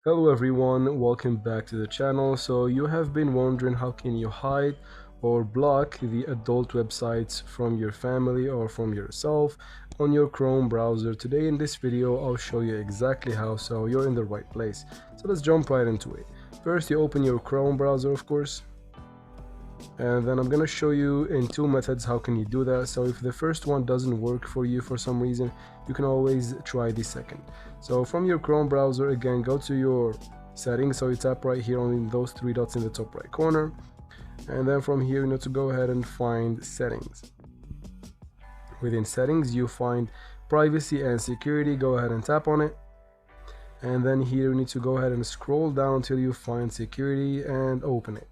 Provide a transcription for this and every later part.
Hello everyone, welcome back to the channel. So you have been wondering how can you hide or block the adult websites from your family or from yourself on your Chrome browser. Today in this video I'll show you exactly how, so you're in the right place. So let's jump right into it. First you open your Chrome browser, of course, and then I'm gonna show you in two methods how can you do that. So if the first one doesn't work for you for some reason, you can always try the second. So from your Chrome browser, again, go to your settings. So you tap right here on those three dots in the top right corner, and then from here you need to go ahead and find settings. Within settings you find privacy and security. Go ahead and tap on it, and then here you need to go ahead and scroll down until you find security and open it.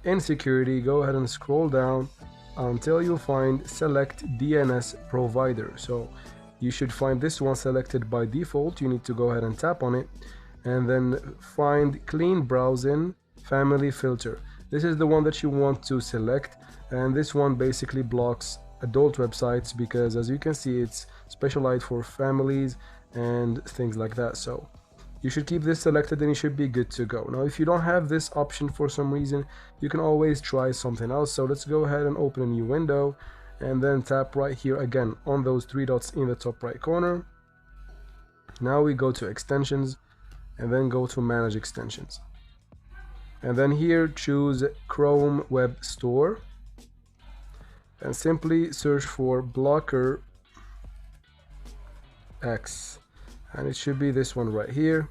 In security, go ahead and scroll down until you find select DNS provider. So you should find this one selected by default. You need to go ahead and tap on it, and then find clean browsing family filter. This is the one that you want to select, and this one basically blocks adult websites because, as you can see, it's specialized for families and things like that. So you should keep this selected and you should be good to go. Now if you don't have this option for some reason, you can always try something else. So let's go ahead and open a new window and then tap right here again on those three dots in the top right corner. Now we go to extensions and then go to manage extensions, and then here choose Chrome Web Store and simply search for Blocker X, and it should be this one right here.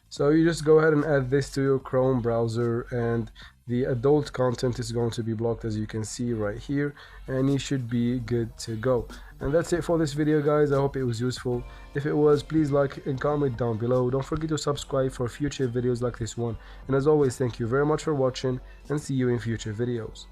So you just go ahead and add this to your Chrome browser, and the adult content is going to be blocked, as you can see right here, and you should be good to go. And that's it for this video, guys. I hope it was useful. If it was, please like and comment down below. Don't forget to subscribe for future videos like this one, and as always, thank you very much for watching and see you in future videos.